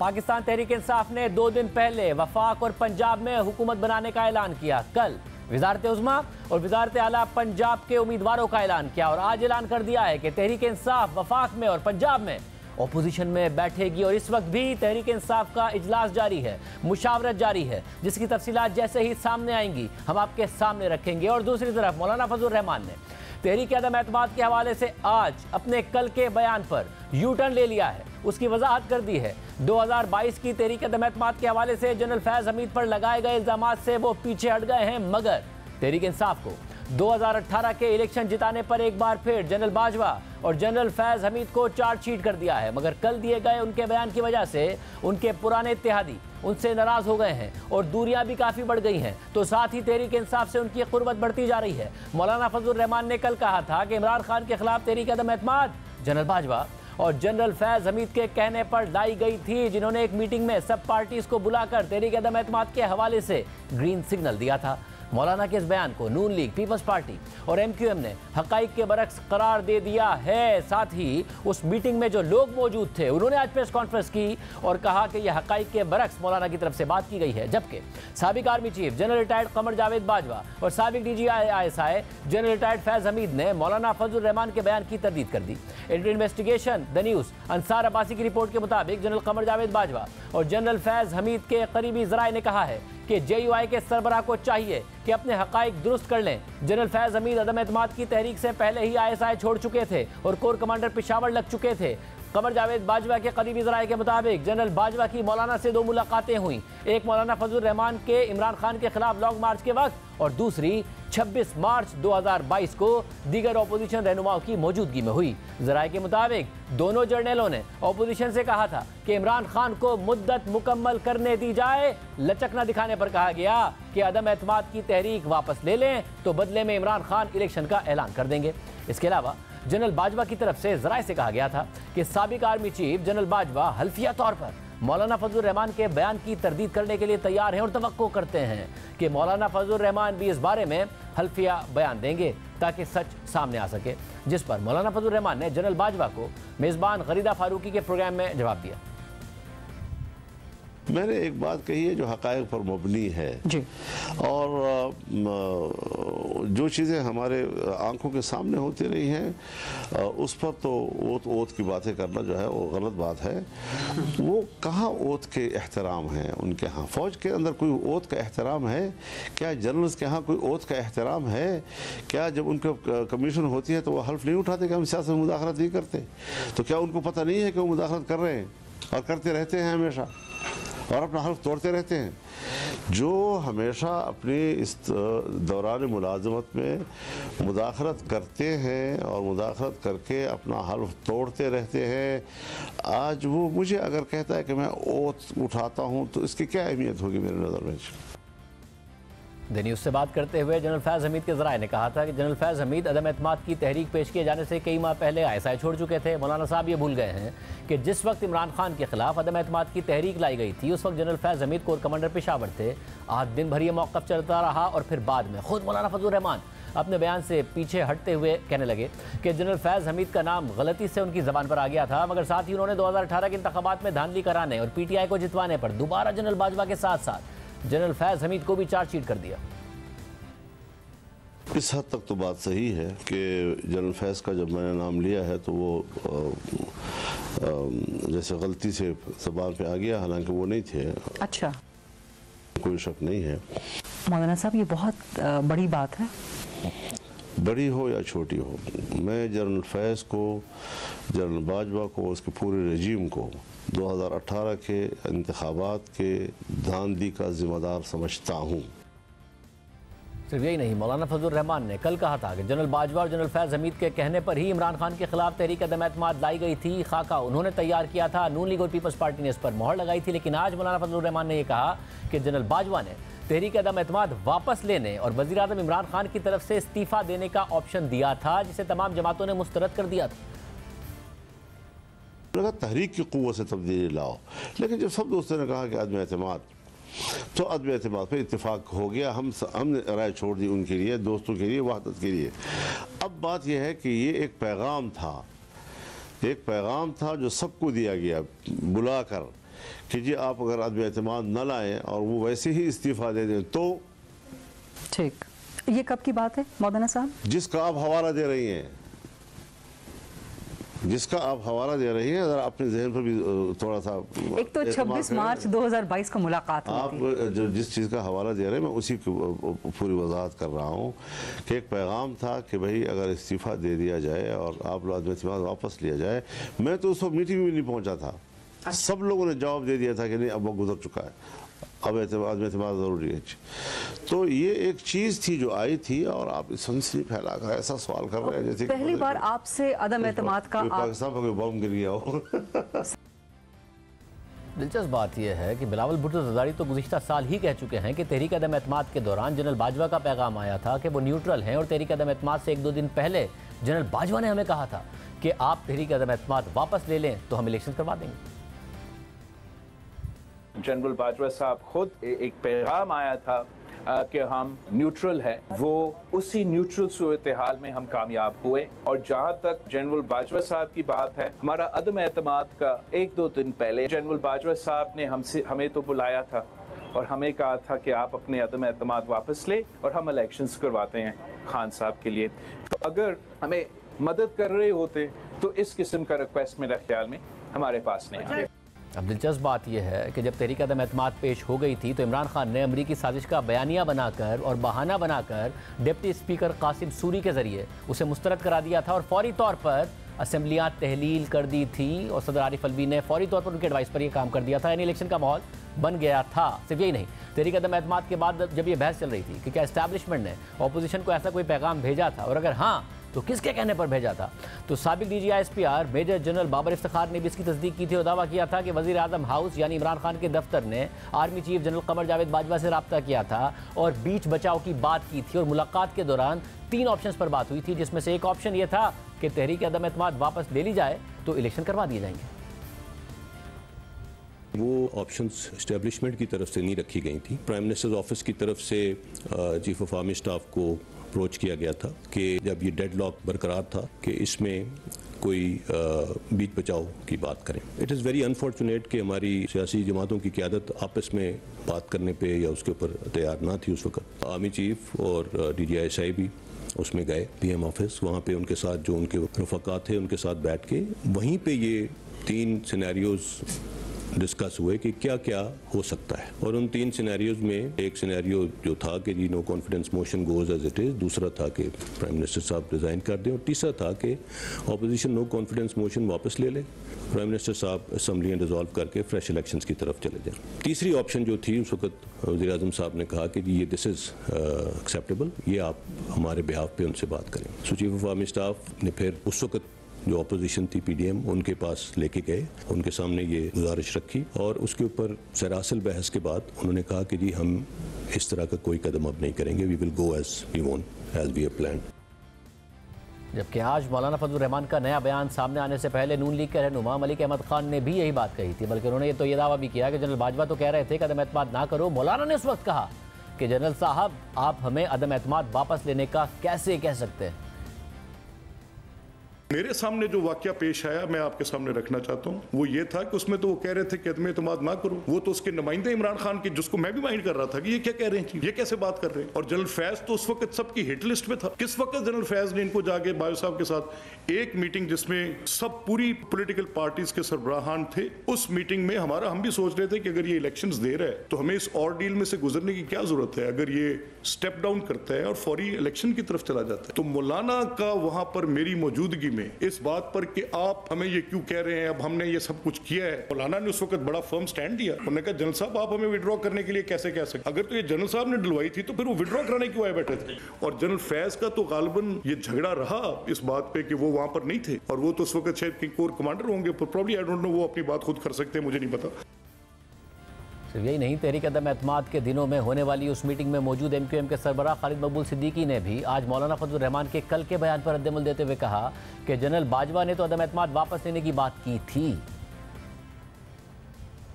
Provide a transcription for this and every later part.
पाकिस्तान तहरीक इंसाफ ने 2 दिन पहले वफाक और पंजाब में हुकूमत बनाने का ऐलान किया। कल वजारत उज़्मा और वजारत आला पंजाब के उम्मीदवारों का ऐलान किया और आज ऐलान कर दिया है कि तहरीक इंसाफ वफाक में और पंजाब में अपोजिशन में बैठेगी। और इस वक्त भी तहरीक इंसाफ का इजलास जारी है, मुशावरत जारी है, जिसकी तफसीलात जैसे ही सामने आएंगी हम आपके सामने रखेंगे। और दूसरी तरफ मौलाना फजल रहमान ने तहरीक अदम एतमाद के हवाले से आज अपने कल के बयान पर यू टर्न ले लिया है, उसकी वजाहत कर दी है। 2022 की तहरीक अदम एतमाद के हवाले से जनरल फैज़ हमीद पर लगाए गए इल्जामात से वो पीछे हट गए हैं, मगर तहरीक इंसाफ को 2018 के इलेक्शन जिताने पर एक बार फिर जनरल बाजवा और जनरल फैज़ हमीद को चार्जशीट कर दिया है। मगर कल दिए गए उनके बयान की वजह से उनके पुराने इत्तेहादी उनसे नाराज हो गए हैं और दूरियां भी काफ़ी बढ़ गई हैं, तो साथ ही तहरीक इंसाफ से उनकी कुर्बत बढ़ती जा रही है। मौलाना फजल रहमान ने कल कहा था कि इमरान खान के खिलाफ तहरीक अदम एतमाद जनरल बाजवा और जनरल फैज़ हमीद के कहने पर लाई गई थी, जिन्होंने एक मीटिंग में सब पार्टीज को बुलाकर तहरीक अदम एतमाद के हवाले से ग्रीन सिग्नल दिया था। मौलाना के इस बयान को नून लीग, पीपल्स पार्टी और MQM ने हकाइक के बरक्स करार दे दिया है। साथ ही उस मीटिंग में जो लोग मौजूद थे उन्होंने आज प्रेस कॉन्फ्रेंस की और कहा कि यह हकाइक के बरक्स मौलाना की तरफ से बात की गई है। जबकि साबिक army chief general retired Qamar Javed Bajwa और साबिक DGI general retired Faiz Hameed ने मौलाना फजल रहमान के बयान की तरदीद कर दी। Investigation the news Ansar Abbasi की रिपोर्ट के मुताबिक जनरल कमर जावेद बाजवा और जनरल फैज़ हमीद के करीबी ज़राए ने कहा है कि JUI के सरबराह को चाहिए कि अपने हकाइक दुरुस्त कर लें। जनरल फैज़ हमीद अदम एतमाद की तहरीक से पहले ही ISI छोड़ चुके थे और कोर कमांडर पेशावर लग चुके थे। कमर जावेद बाजवा के करीबी ज़राए के मुताबिक जनरल बाजवा की मौलाना से 2 मुलाकातें हुई, एक मौलाना फजल रहमान के इमरान खान के खिलाफ लॉन्ग मार्च के वक्त और दूसरी 26 मार्च 2022 को दीगर अपोजिशन रहनुमाओं की मौजूदगी में हुई। ज़राए के मुताबिक दोनों जर्नलों ने अपोजिशन से कहा था कि इमरान खान को मुद्दत मुकम्मल करने दी जाए। लचक न दिखाने पर कहा गया कि अदम एतमाद की तहरीक वापस ले लें तो बदले में इमरान खान इलेक्शन का ऐलान कर देंगे। इसके अलावा जनरल बाजवा की तरफ से ज़राए से कहा गया था कि साबिक आर्मी चीफ जनरल बाजवा हल्फिया तौर पर मौलाना फजल रहमान के बयान की तरदीद करने के लिए तैयार हैं और तवक्को करते हैं कि मौलाना फजल रहमान भी इस बारे में हल्फिया बयान देंगे ताकि सच सामने आ सके, जिस पर मौलाना फजल रहमान ने जनरल बाजवा को मेज़बान गरीदा फारूकी के प्रोग्राम में जवाब दिया। मैंने एक बात कही है जो हक़ाइक़ पर मबनी है जी। और जो चीज़ें हमारे आंखों के सामने होती रही हैं उस पर तो ओत की बातें करना जो है वो गलत बात है। वो कहाँ ओत के एहतराम है उनके यहाँ? फ़ौज के अंदर कोई ओत का एहतराम है क्या? जनरल्स के यहाँ कोई ओत का एहतराम है क्या? जब उनके कमीशन होती है तो वो हल्फ नहीं उठाते कि हम सियासत में मुदाखलत नहीं करते? तो क्या उनको पता नहीं है कि वो मुदाखलत कर रहे हैं और करते रहते हैं हमेशा और अपना हल्फ तोड़ते रहते हैं? जो हमेशा अपनी इस दौरान मुलाजमत में मुदाखलत करते हैं और मुदाखलत करके अपना हल्फ तोड़ते रहते हैं, आज वो मुझे अगर कहता है कि मैं ओत उठाता हूँ तो इसकी क्या अहमियत होगी मेरे नज़र में? द न्यूज़ से बात करते हुए जनरल फैज़ हमीद के ज़राए ने कहा था कि जनरल फैज़ हमीद अदम एतमाद की तहरीक पेश किए जाने से कई माह पहले ISI छोड़ चुके थे। मौलाना साहब ये भूल गए हैं कि जिस वक्त इमरान खान के खिलाफ अदम एतमाद की तहरीक लाई गई थी उस वक्त जनरल फैज़ हमीद कोर कमांडर पेशावर थे। आज दिन भर ये मौक़िफ़ चलता रहा और फिर बाद में खुद मौलाना फजल रहमान अपने बयान से पीछे हटते हुए कहने लगे कि जनरल फैज़ हमीद का नाम गलती से उनकी ज़बान पर आ गया था, मगर साथ ही उन्होंने 2018 के इंतखाबात में धांधली कराने और PTI को जितवाने पर दोबारा जनरल बाजवा के साथ साथ जनरल फैज़ हमीद को भी चार्जशीट कर दिया। इस हद तक तो बात सही है कि जनरल फैज़ का जब मैंने नाम लिया है तो वो जैसे गलती से ज़बान पे आ गया, हालांकि वो नहीं थे। अच्छा, कोई शक नहीं है। मौलाना साहब ये बहुत बड़ी बात है, बड़ी हो या छोटी हो। मैं जनरल फैज़ को, जनरल बाजवा को, उसके पूरे रजीम को 2018 के इंतखाबात के धांधली का ज़िम्मेदार समझता हूँ। सिर्फ यही नहीं, मौलाना फजल रहमान ने कल कहा था कि जनरल बाजवा और जनरल फैज़ हमीद के कहने पर ही इमरान खान के खिलाफ तहरीक अदम एतमाद लाई गई थी। खाका उन्होंने तैयार किया था, नून लीग और पीपल्स पार्टी ने इस पर मोहर लगाई थी। लेकिन आज मौलाना फजल रहमान ने यह कहा कि जनरल बाजवा ने तहरीक अदम एतमाद वापस लेने और वज़ीर आज़म इमरान खान की तरफ से इस्तीफ़ा देने का ऑप्शन दिया था, जिसे तमाम जमातों ने मुस्तरद कर दिया था। तहरीक की क़ुव्वत से तब्दीली लाओ, लेकिन जब सब दोस्तों ने कहा कि अदम एतमाद, तो अदम एतमाद पर इत्तेफाक हो गया। हमने राय छोड़ दी उनके लिए, दोस्तों के लिए, वहदत के लिए। अब बात यह है कि ये एक पैगाम था जो सबको दिया गया बुलाकर कि जी आप अगर अदम एतमाद न लाएं और वो वैसे ही इस्तीफ़ा दे दें तो ठीक। ये कब की बात है मौलाना साहब? जिसका आप हवाला दे रही हैं, जिसका आप हवाला दे रही हैं, ज़रा अपने जहन पर भी थोड़ा सा। एक तो 26 मार्च 2022 को मुलाकात हुई आप जो जिस चीज़ का हवाला दे रहे हैं मैं उसी की पूरी वजाहत कर रहा हूँ कि एक पैगाम था कि भाई अगर इस्तीफ़ा दे दिया जाए और आप अदम वापस लिया जाए। मैं तो उस वक्त मीटिंग में नहीं पहुँचा था। सब लोगों ने जवाब दे दिया था कि नहीं अब वो गुजर चुका है, अब अदम ज़रूरी है। तो ये एक चीज़ थी जो आई थी और आप सनसनी फैला कर ऐसा सवाल कर रहे हैं जैसे पहली बार आपसे अदम एतमाद का पाकिस्तान पर कोई बम गिर गया हो। दिलचस्प बात यह है कि बिलावल भुट्टो ज़रदारी तो गुज़िश्ता साल ही कह चुके हैं कि तहरीक अदम एतमाद के दौरान जनरल बाजवा का पैगाम आया था कि वो न्यूट्रल हैं और तहरीक अदम एतमाद से 1-2 दिन पहले जनरल बाजवा ने हमें कहा था कि आप तहरीक अदम एतमाद वापस ले लें तो हम इलेक्शन करवा देंगे। जनरल बाजवा साहब खुद एक पैगाम आया था कि हम न्यूट्रल है, वो उसी न्यूट्रल सूरत हाल में हम कामयाब हुए। और जहाँ तक जनरल बाजवा साहब की बात है, हमारा अदम एतमाद का 1-2 दिन पहले जनरल बाजवा साहब ने हमें तो बुलाया था और हमें कहा था कि आप अपने अदम एतमाद वापस ले और हम इलेक्शंस करवाते हैं खान साहब के लिए। तो अगर हमें मदद कर रहे होते तो इस किस्म का रिक्वेस्ट मेरे ख्याल में हमारे पास नहीं आया। अब दिलचस्प बात यह है कि जब तहरीक अदम एतमाद पेश हो गई थी तो इमरान खान ने अमरीकी साजिश का बयानिया बनाकर और बहाना बनाकर डिप्टी स्पीकर कासिम सूरी के जरिए उसे मुस्तरद करा दिया था और फौरी तौर पर असम्बलियाँ तहलील कर दी थी और सदर आरिफ अलवी ने फौरी तौर पर उनके एडवाइस पर यह काम कर दिया था, यानी इलेक्शन का माहौल बन गया था। सिर्फ यही नहीं, तहरीक अदम एतमाद के बाद जब ये बहस चल रही थी कि क्या एस्टैब्लिशमेंट ने अपोजिशन को ऐसा कोई पैगाम भेजा था और अगर हाँ तो किसके कहने पर भेजा था, तो साबिक DGISPR major general Babar Iftikhar ने भी इसकी तस्दीक की थी और दावा किया था कि वज़ीर आज़म हाउस यानी इमरान खान के दफ्तर ने आर्मी चीफ जनरल कमर जावेद बाजवा से रब्ता किया था और बीच बचाव की बात की थी और मुलाकात के दौरान 3 ऑप्शंस पर बात हुई थी, जिसमें से एक ऑप्शन ये था कि तहरीक अदम एतमाद वापस ले ली जाए तो इलेक्शन करवा दिए जाएंगे। वो ऑप्शंस एस्टेब्लिशमेंट की तरफ से नहीं रखी गई थी। प्राइम मिनिस्टर्स ऑफिस की तरफ से चीफ ऑफ आर्मी स्टाफ को अप्रोच किया गया था कि जब ये डेडलॉक बरकरार था कि इसमें कोई बीच बचाव की बात करें। इट इज़ वेरी अनफॉर्चुनेट कि हमारी सियासी जमातों की क़यादत आपस में बात करने पे या उसके ऊपर तैयार ना थी। उस वक्त आर्मी चीफ और DGI भी उसमें गए PM ऑफिस, वहाँ पे उनके साथ जो उनके रफ़क़ा थे उनके साथ बैठ के वहीं पे ये 3 सिनेरियोज़ डिस्कस हुए कि क्या क्या हो सकता है। और उन 3 सिनेरियोज में एक सिनेरियो जो था कि जी no confidence motion goes as it is, दूसरा था कि प्राइम मिनिस्टर साहब रिज़ाइन कर दें और तीसरा था कि अपोजिशन नो कॉन्फिडेंस मोशन वापस ले ले, प्राइम मिनिस्टर साहब असम्बली डिज़ोल्व करके फ्रेश इलेक्शंस की तरफ चले जाएं। तीसरी ऑप्शन जो थी उस वक्त वज़ीर आज़म साहब ने कहा कि जी ये दिस इज़ एक्सेप्टेबल, ये आप हमारे बिहाफ पे उनसे बात करें। सो चीफ ऑफ आर्मी स्टाफ ने फिर उस वक्त जो अपोजिशन थी PDM उनके पास लेके गए, उनके सामने ये गुजारिश रखी और उसके ऊपर सरासल बहस के बाद उन्होंने कहा कि जी हम इस तरह का कोई कदम अब नहीं करेंगे, we will go as we want, as we have planned. जबकि आज मौलाना फजलुर रहमान का नया बयान सामने आने से पहले नून लीग के रहनुमा मलिक अहमद खान ने भी यही बात कही थी, बल्कि उन्होंने ये दावा भी किया कि जनरल बाजवा तो कह रहे थे कि अदम एतमाद ना करो। मौलाना ने उस वक्त कहा कि जनरल साहब आप हमें अदम एतमाद वापस लेने का कैसे कह सकते हैं। मेरे सामने जो वाकया पेश आया मैं आपके सामने रखना चाहता हूँ, वो ये था कि उसमें तो वो कह रहे थे कि अदम एतमाद ना करो, वो तो उसके नुमाइंदे इमरान खान के, जिसको मैं भी माइंड कर रहा था कि ये क्या कह रहे हैं, ये कैसे बात कर रहे हैं। और जनरल फैज तो उस वक्त सबकी हिट लिस्ट में था। किस वक्त जनरल फैज ने इनको जाके बायो साहब के साथ एक मीटिंग जिसमें सब पूरी पॉलिटिकल पार्टीज के सरबराहान थे, उस मीटिंग में हम भी सोच रहे थे कि अगर ये इलेक्शंस दे रहा है तो हमें इस ऑर्डील में से गुजरने की क्या जरूरत है, अगर ये स्टेप डाउन करता है और फौरी इलेक्शन की तरफ चला जाता है। तो मौलाना का वहां पर मेरी मौजूदगी में इस बात पर कि आप हमें ये क्यों कह रहे हैं, अब हमने ये सब कुछ किया है, मौलाना ने उस वक्त बड़ा फर्म स्टैंड दिया। उन्होंने कहा जनरल साहब आप हमें विड्रॉ करने के लिए कैसे कह सकते, अगर तो ये जनरल साहब ने डलवाई थी तो फिर वो विड्रॉ कराने क्यों आए बैठे थे। और जनरल फैज का तो गालिबन ये झगड़ा रहा इस बात पे कि वो वहां पर नहीं थे और वो तो उस वक्त शायद कोर कमांडर होंगे, प्रॉब्ली आई डोंट नो, वो अपनी बात खुद कर सकते हैं, मुझे नहीं पता। सिर्फ यही नहीं, तहरीक अदम एतमाद के दिनों में होने वाली उस मीटिंग में मौजूद MQM के सरबराह खालिद मकबूल सिद्दीकी ने भी आज मौलाना फजलुर रहमान के कल के बयान पर रद्दमल देते हुए कहा कि जनरल बाजवा ने तो अदम एतमाद वापस लेने की बात की थी।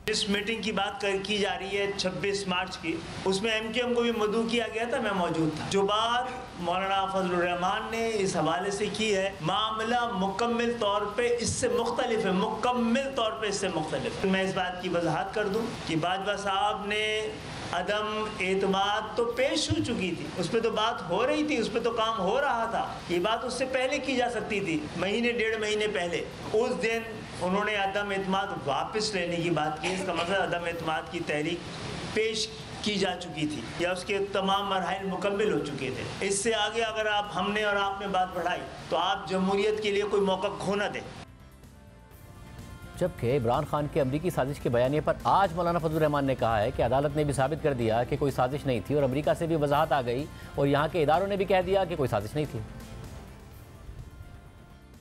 जिस मीटिंग की बात की जा रही है 26 मार्च की, उसमें MKM को भी मदऊ किया गया था, मैं मौजूद था। जो बात मौलाना फजलुर रहमान ने इस हवाले से की है, मामला मुकम्मल तौर पे इससे मुख्तलिफ है, मुकम्मल तौर पे इससे मुख्तलिफ है। मैं इस बात की वजाहत कर दूं कि बाजवा साहब ने अदम एतमाद तो पेश हो चुकी थी, उस पर तो बात हो रही थी, उस पर तो काम हो रहा था। ये बात उससे पहले की जा सकती थी, महीने 1.5 महीने पहले। उस दिन उन्होंने अदम एतमाद वापस लेने की बात की। इसका मतलब अदम एतमाद की तहरीक पेश की जा चुकी थी या उसके तमाम मरहल मुकम्मल हो चुके थे। इससे आगे अगर हमने और आपने बात बढ़ाई तो आप जमहूरियत के लिए कोई मौका खो न दें। जबकि इमरान खान के अमरीकी साजिश के बयानिए पर आज मौलाना फजलुर रहमान ने कहा है कि अदालत ने भी साबित कर दिया कि कोई साजिश नहीं थी और अमरीका से भी वजाहत आ गई और यहाँ के इदारों ने भी कह दिया कि कोई साजिश नहीं थी।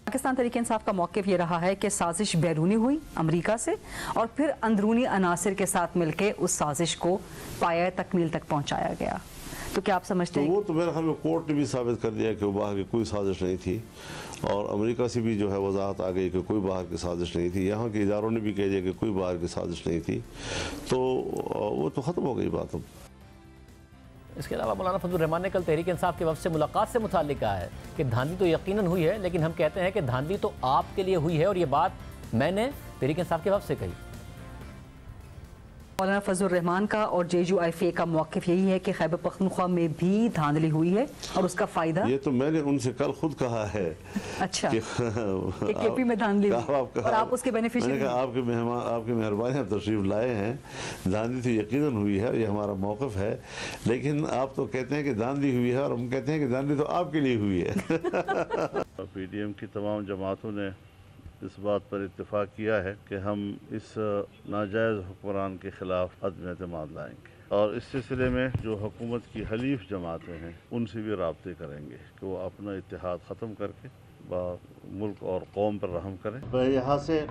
पाकिस्तान तहरीक इंसाफ का मौक़िफ़ ये रहा है कि साजिश बैरूनी हुई अमरीका से और फिर अंदरूनी अनासिर के साथ मिलकर उस साजिश को पाया तकमील तक पहुँचाया गया। तो क्या आप समझते हैं? वो तो मेरे ख्याल में कोर्ट ने भी साबित कर दिया कि बाहर की कोई साजिश नहीं थी और अमेरिका से भी जो है वजाहत आ गई कि कोई बाहर की साजिश नहीं थी। यहाँ के इदारों ने भी कह दिया कि कोई बाहर की साजिश नहीं थी, तो वो तो ख़त्म हो गई बात। अब इसके अलावा मौलाना फजलुर रहमान ने कल तहरीक इंसाफ के वफ़द से मुलाकात से मुताल्लिक़ कहा है कि धांधली तो यकीनन हुई है, लेकिन हम कहते हैं कि धांधली तो आपके लिए हुई है और ये बात मैंने तहरीक इंसाफ के वफ़द से कही। मौलाना फजलुर रहमान का और JUIFA का मौक़िफ़ यही है कि खैबर पख्तूनख्वा में भी धांधली हुई है और उसका फ़ायदा ये तो मैंने उनसे कल खुद कहा है। अच्छा कि KP में धांधली हुई और आप उसके बेनिफिशियरी हैं। आपके मेहमान, आपकी मेहरबानी, आप तशरीफ लाए हैं। धांधली तो यकीनन हुई है, ये हमारा मौक़िफ़ है, लेकिन आप तो कहते हैं कि धांधली हुई है और हम कहते हैं कि धांधली तो आपके लिए हुई है। PDM की तमाम जमातों ने इस बात पर इत्तेफाक किया है कि हम इस नाजायज़ हुक्मरान के ख़िलाफ़ अदम एतमाद लाएंगे और इस सिलसिले में जो हुकूमत की हलीफ जमातें हैं उनसे भी राब्ते करेंगे कि वो अपना इत्तेहाद ख़त्म करके मुल्क और कौम पर रहम करें। मैं यहाँ से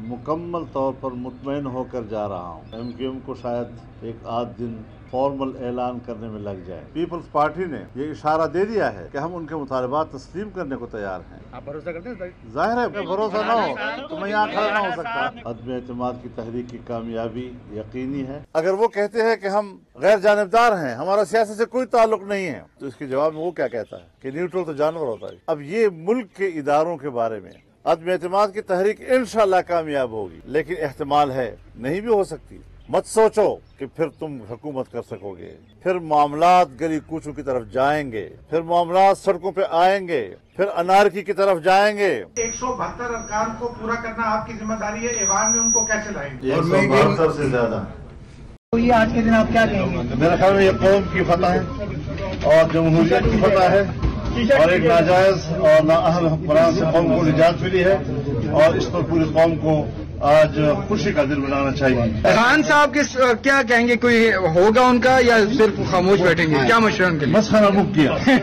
मुकम्मल तौर पर मुतमईन होकर जा रहा हूँ। MKM को शायद एक आध दिन फॉर्मल ऐलान करने में लग जाए। पीपल्स पार्टी ने ये इशारा दे दिया है कि हम उनके मुतालबात तस्लीम करने को तैयार हैं। आप भरोसा करते हैं? जाहिर है, भरोसा ना हो तो मैं यहाँ खड़ा ना हो सकता। अदम एतमाद की तहरीक की कामयाबी यकीनी है। अगर वो कहते हैं कि हम गैर जानिबदार हैं, हमारा सियासत से कोई ताल्लुक नहीं है, तो इसके जवाब में वो क्या कहता है कि न्यूट्रल तो जानवर होता है। अब ये मुल्क के इदारों के बारे में अदम एतमाद की तहरीक इंशाअल्लाह कामयाब होगी, लेकिन एहतमाल है नहीं भी हो सकती। मत सोचो कि फिर तुम हुकूमत कर सकोगे, फिर मामलात गली कूचों की तरफ जाएंगे, फिर मामलात सड़कों पे आएंगे, फिर अनारकी की तरफ जाएंगे। 172 अरकान को पूरा करना आपकी जिम्मेदारी है, ईवान में उनको कैसे लाएंगे? 172 से ज्यादा। तो ये आज के दिन आप क्या कहेंगे? मेरे ख्याल में ये कौम की फतह है और जमहूरियत की फतह है और एक नाजायज और नाअहल हुक्मरान से कौम को निजात मिली है और इस पर पूरी कौम को आज खुशी का दिन मनाना चाहिए। खान साहब के क्या कहेंगे? कोई होगा उनका या सिर्फ खामोश बैठेंगे? क्या मशवरा उनके लिए? मसखरा मुक्त किया।